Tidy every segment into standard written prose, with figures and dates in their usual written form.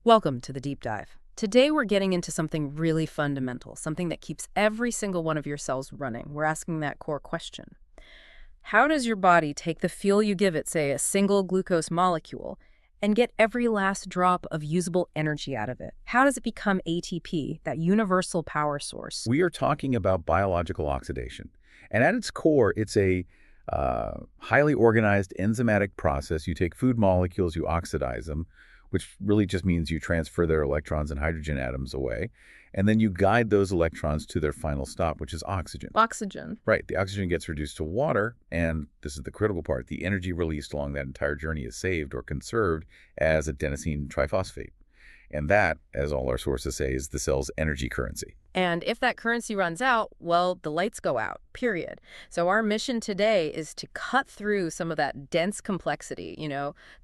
Welcome to the deep dive. Today we're getting into something really fundamental, something that keeps every single one of your cells running. We're asking that core question. How does your body take the fuel you give it, say a single glucose molecule, and get every last drop of usable energy out of it? How does it become ATP, that universal power source? We are talking about biological oxidation. And at its core, it's a highly organized enzymatic process. You take food molecules, you oxidize them, which really just means you transfer their electrons and hydrogen atoms away. And then you guide those electrons to their final stop, which is oxygen. Oxygen. Right. The oxygen gets reduced to water, and this is the critical part. The energy released along that entire journey is saved or conserved as adenosine triphosphate. And that, as all our sources say, is the cell's energy currency. And if that currency runs out, well, the lights go out, period. So our mission today is to cut through some of that dense complexity,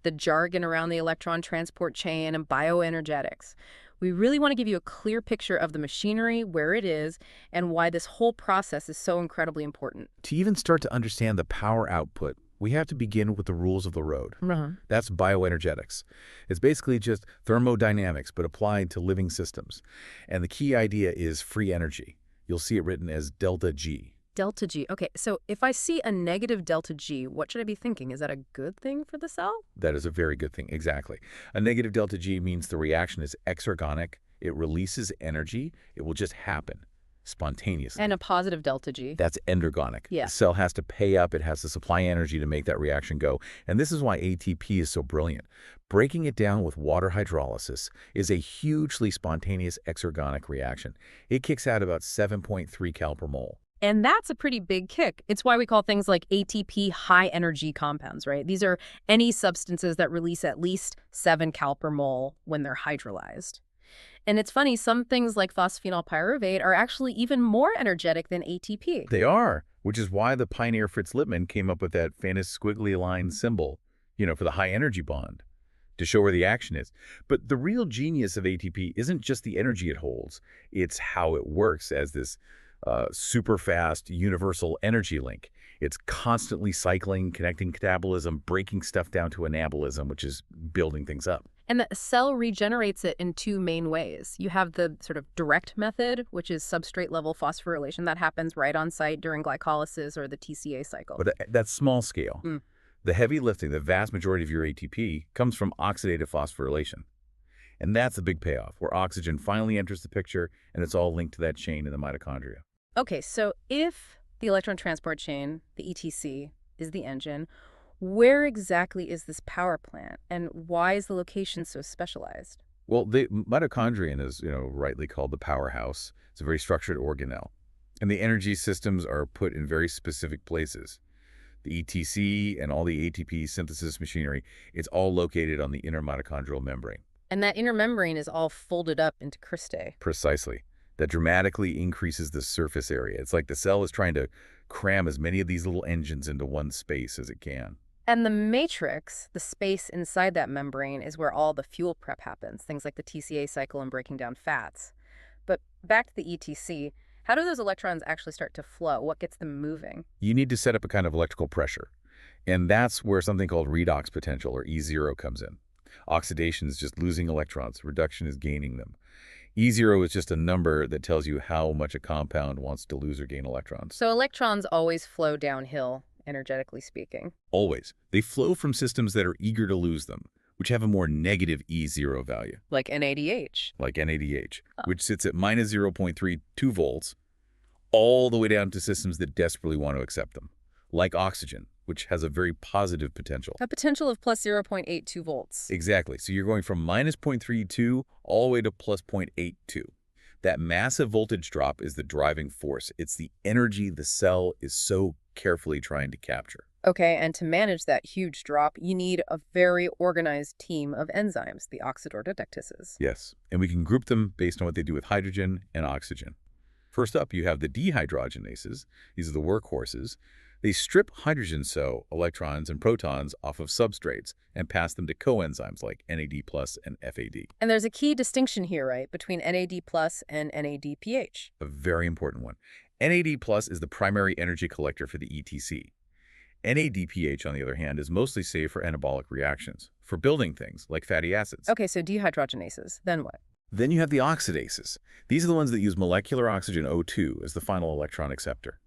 the jargon around the electron transport chain and bioenergetics. We really want to give you a clear picture of the machinery, where it is, and why this whole process is so incredibly important. To even start to understand the power output, we have to begin with the rules of the road. That's bioenergetics. It's basically just thermodynamics, but applied to living systems. And the key idea is free energy. You'll see it written as delta G. Delta G. Okay, so if I see a negative delta G, what should I be thinking? Is that a good thing for the cell? That is a very good thing, exactly. A negative delta G means the reaction is exergonic. It releases energy. It will just happen spontaneously. And a positive delta G? That's endergonic. Yeah. The cell has to pay up. It has to supply energy to make that reaction go. And this is why ATP is so brilliant. Breaking it down with water hydrolysis is a hugely spontaneous exergonic reaction. It kicks out about 7.3 cal per mole. And that's a pretty big kick. It's why we call things like ATP high-energy compounds, right? These are any substances that release at least 7 cal per mole when they're hydrolyzed. And it's funny, some things like phosphenol pyruvate are actually even more energetic than ATP. They are, which is why the pioneer Fritz Lippmann came up with that famous squiggly line symbol, for the high-energy bond, to show where the action is. But the real genius of ATP isn't just the energy it holds. It's how it works as this super fast universal energy link. It's constantly cycling, connecting catabolism, breaking stuff down to anabolism, which is building things up. And the cell regenerates it in two main ways. You have the sort of direct method, which is substrate-level phosphorylation that happens right on site during glycolysis or the TCA cycle. But that's small scale. The heavy lifting, the vast majority of your ATP, comes from oxidative phosphorylation. And that's a big payoff, where oxygen finally enters the picture, and it's all linked to that chain in the mitochondria. Okay, so if the electron transport chain, the ETC, is the engine, where exactly is this power plant, and why is the location so specialized? Well, the mitochondrion is, rightly called the powerhouse. It's a very structured organelle. And the energy systems are put in very specific places. The ETC and all the ATP synthesis machinery, it's all located on the inner mitochondrial membrane. And that inner membrane is all folded up into cristae. Precisely. That dramatically increases the surface area. It's like the cell is trying to cram as many of these little engines into one space as it can. And the matrix, the space inside that membrane, is where all the fuel prep happens, things like the TCA cycle and breaking down fats. But back to the ETC, how do those electrons actually start to flow? What gets them moving? You need to set up a kind of electrical pressure. And that's where something called redox potential, or E0, comes in. Oxidation is just losing electrons. Reduction is gaining them. E0 is just a number that tells you how much a compound wants to lose or gain electrons. So electrons always flow downhill, energetically speaking. Always. They flow from systems that are eager to lose them, which have a more negative E0 value. Like NADH. Like NADH, which sits at minus 0.32 volts, all the way down to systems that desperately want to accept them. Like oxygen, which has a very positive potential. A potential of plus 0.82 volts. Exactly. So you're going from minus 0.32 all the way to plus 0.82. That massive voltage drop is the driving force. It's the energy the cell is so carefully trying to capture. Okay, and to manage that huge drop, you need a very organized team of enzymes, the oxidorreductases. Yes, and we can group them based on what they do with hydrogen and oxygen. First up, you have the dehydrogenases. These are the workhorses. They strip hydrogen, so electrons and protons, off of substrates and pass them to coenzymes like NAD+ and FAD. And there's a key distinction here, right, between NAD+ and NADPH. A very important one. NAD+ is the primary energy collector for the ETC. NADPH, on the other hand, is mostly safe for anabolic reactions, for building things like fatty acids. Okay, so dehydrogenases. Then what? Then you have the oxidases. These are the ones that use molecular oxygen O2 as the final electron acceptor.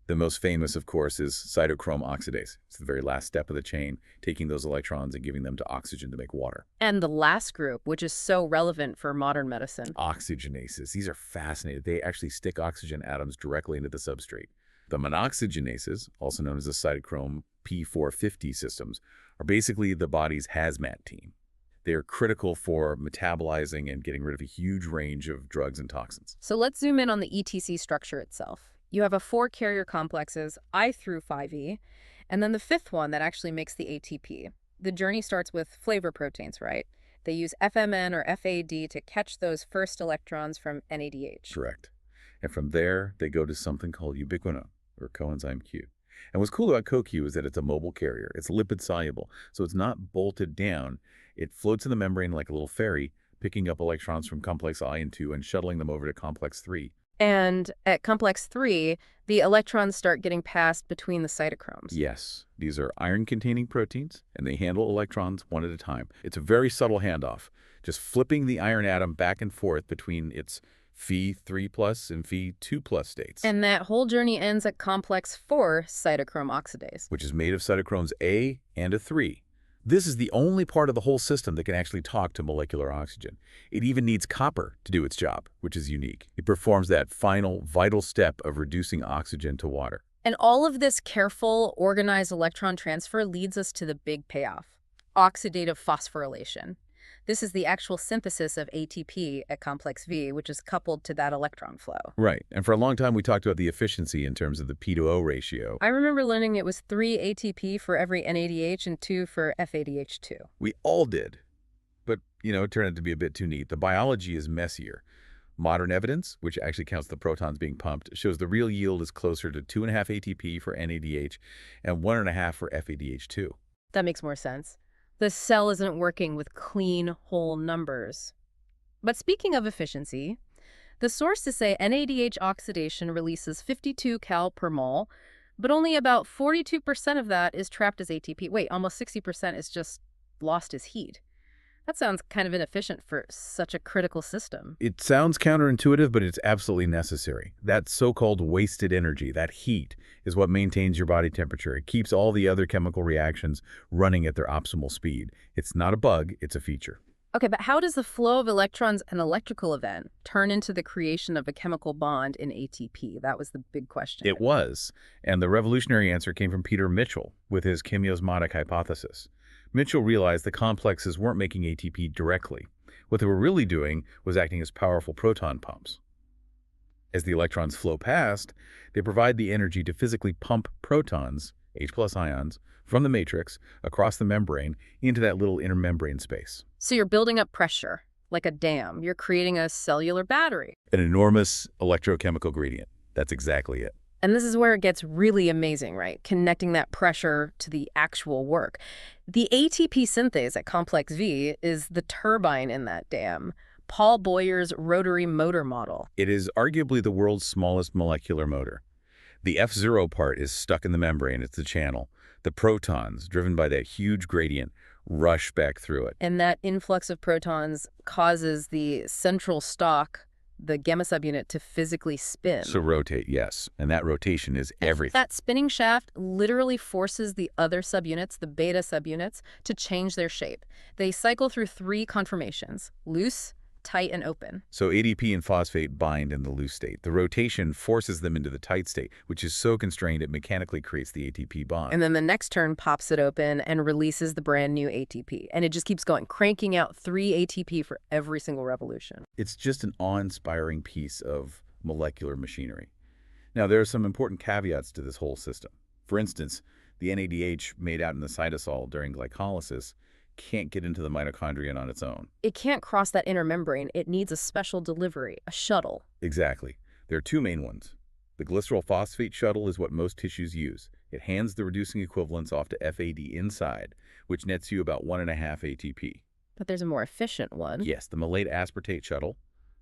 The most famous, of course, is cytochrome oxidase. It's the very last step of the chain, taking those electrons and giving them to oxygen to make water. And the last group, which is so relevant for modern medicine. Oxygenases. These are fascinating. They actually stick oxygen atoms directly into the substrate. The monoxygenases, also known as the cytochrome P450 systems, are basically the body's hazmat team. They're critical for metabolizing and getting rid of a huge range of drugs and toxins. So let's zoom in on the ETC structure itself. You have 4 carrier complexes, I through 5E, and then the 5th one that actually makes the ATP. The journey starts with flavor proteins, right? They use FMN or FAD to catch those first electrons from NADH. Correct. And from there, they go to something called ubiquinone, or coenzyme Q. And what's cool about CoQ is that it's a mobile carrier. It's lipid-soluble, so it's not bolted down. It floats in the membrane like a little ferry, picking up electrons from complex I and II and shuttling them over to complex 3. And at complex 3, the electrons start getting passed between the cytochromes. Yes, these are iron-containing proteins, and they handle electrons one at a time. It's a very subtle handoff, just flipping the iron atom back and forth between its Phe3+ and Phe2+ states. And that whole journey ends at complex 4 cytochrome oxidase. Which is made of cytochromes A and a 3. This is the only part of the whole system that can actually talk to molecular oxygen. It even needs copper to do its job, which is unique. It performs that final, vital step of reducing oxygen to water. And all of this careful, organized electron transfer leads us to the big payoff: oxidative phosphorylation. This is the actual synthesis of ATP at complex V, which is coupled to that electron flow. Right. And for a long time, we talked about the efficiency in terms of the P to O ratio. I remember learning it was 3 ATP for every NADH and 2 for FADH2. We all did. But, it turned out to be a bit too neat. The biology is messier. Modern evidence, which actually counts the protons being pumped, shows the real yield is closer to 2.5 ATP for NADH and 1.5 for FADH2. That makes more sense. The cell isn't working with clean, whole numbers. But speaking of efficiency, the sources say NADH oxidation releases 52 cal per mole, but only about 42% of that is trapped as ATP. Wait, almost 60% is just lost as heat. That sounds kind of inefficient for such a critical system. It sounds counterintuitive, but it's absolutely necessary. That so-called wasted energy, that heat, is what maintains your body temperature. It keeps all the other chemical reactions running at their optimal speed. It's not a bug, it's a feature. Okay, but how does the flow of electrons, an electrical event, turn into the creation of a chemical bond in ATP? That was the big question. It was, and the revolutionary answer came from Peter Mitchell with his chemiosmotic hypothesis. Mitchell realized the complexes weren't making ATP directly. What they were really doing was acting as powerful proton pumps. As the electrons flow past, they provide the energy to physically pump protons, H+ ions, from the matrix across the membrane into that little inner membrane space. So you're building up pressure, like a dam. You're creating a cellular battery. An enormous electrochemical gradient. That's exactly it. And this is where it gets really amazing, right? Connecting that pressure to the actual work. The ATP synthase at complex V is the turbine in that dam. Paul Boyer's rotary motor model. It is arguably the world's smallest molecular motor. The F0 part is stuck in the membrane. It's the channel. The protons, driven by that huge gradient, rush back through it. And that influx of protons causes the central stalk, the gamma subunit, to physically spin. So rotate, yes. And that rotation is everything. That spinning shaft literally forces the other subunits, the beta subunits, to change their shape. They cycle through 3 conformations: loose, tight, and open. So ADP and phosphate bind in the loose state. The rotation forces them into the tight state, which is so constrained it mechanically creates the ATP bond. And then the next turn pops it open and releases the brand new ATP. And it just keeps going, cranking out 3 ATP for every single revolution. It's just an awe-inspiring piece of molecular machinery. Now, there are some important caveats to this whole system. For instance, the NADH made out in the cytosol during glycolysis can't get into the mitochondrion on its own. It can't cross that inner membrane. It needs a special delivery, a shuttle. Exactly. There are 2 main ones. The glycerol phosphate shuttle is what most tissues use. It hands the reducing equivalents off to FAD inside, which nets you about 1.5 ATP. But there's a more efficient one. Yes, the malate aspartate shuttle.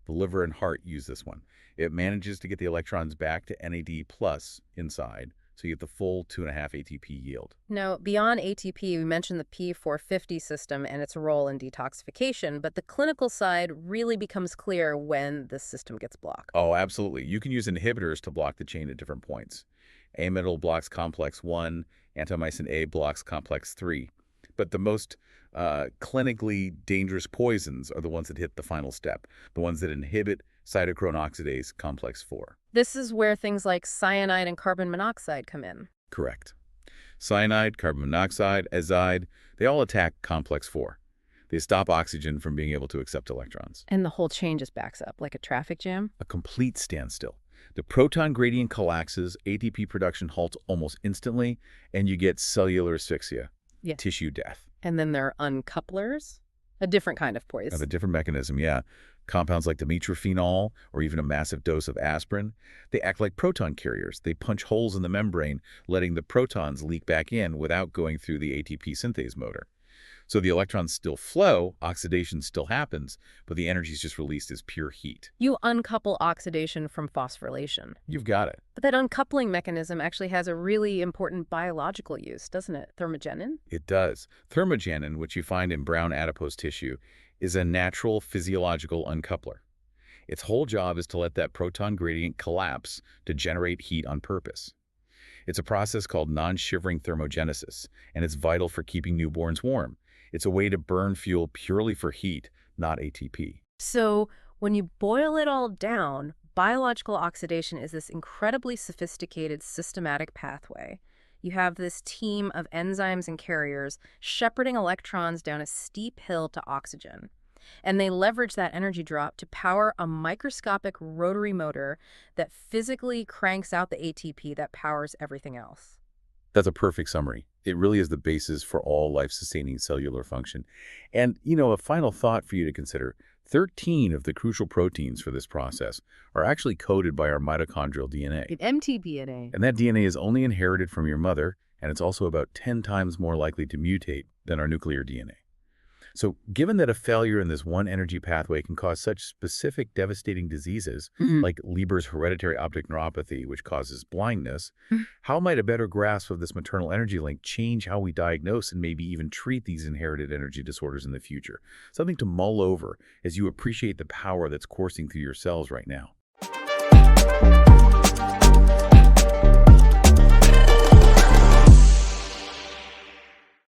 The liver and heart use this one. It manages to get the electrons back to NAD+ inside, so you get the full 2.5 ATP yield. Now, beyond ATP, we mentioned the P450 system and its role in detoxification, but the clinical side really becomes clear when this system gets blocked. Oh, absolutely. You can use inhibitors to block the chain at different points. Amidal blocks complex 1, antimycin A blocks complex 3. But the most clinically dangerous poisons are the ones that hit the final step, the ones that inhibit cytochrome oxidase complex 4. This is where things like cyanide and carbon monoxide come in. Correct. Cyanide, carbon monoxide, azide, they all attack complex 4. They stop oxygen from being able to accept electrons. And the whole chain just backs up like a traffic jam. A complete standstill. The proton gradient collapses, ATP production halts almost instantly, and you get cellular asphyxia, tissue death. And then there are uncouplers, a different kind of poison. A different mechanism, yeah. Compounds like dimetrophenol or even a massive dose of aspirin, they act like proton carriers. They punch holes in the membrane, letting the protons leak back in without going through the ATP synthase motor. So the electrons still flow, oxidation still happens, but the energy is just released as pure heat. You uncouple oxidation from phosphorylation. You've got it. But that uncoupling mechanism actually has a really important biological use, doesn't it? Thermogenin? It does. Thermogenin, which you find in brown adipose tissue, is a natural physiological uncoupler. Its whole job is to let that proton gradient collapse to generate heat on purpose. It's a process called non-shivering thermogenesis, and it's vital for keeping newborns warm. It's a way to burn fuel purely for heat, not ATP. So when you boil it all down, biological oxidation is this incredibly sophisticated systematic pathway. You have this team of enzymes and carriers shepherding electrons down a steep hill to oxygen. And they leverage that energy drop to power a microscopic rotary motor that physically cranks out the ATP that powers everything else. That's a perfect summary. It really is the basis for all life-sustaining cellular function. And, a final thought for you to consider. 13 of the crucial proteins for this process are actually coded by our mitochondrial DNA. mtDNA. And that DNA is only inherited from your mother, and it's also about 10 times more likely to mutate than our nuclear DNA. So given that a failure in this one energy pathway can cause such specific devastating diseases, like Leber's hereditary optic neuropathy, which causes blindness, how might a better grasp of this maternal energy link change how we diagnose and maybe even treat these inherited energy disorders in the future? Something to mull over as you appreciate the power that's coursing through your cells right now.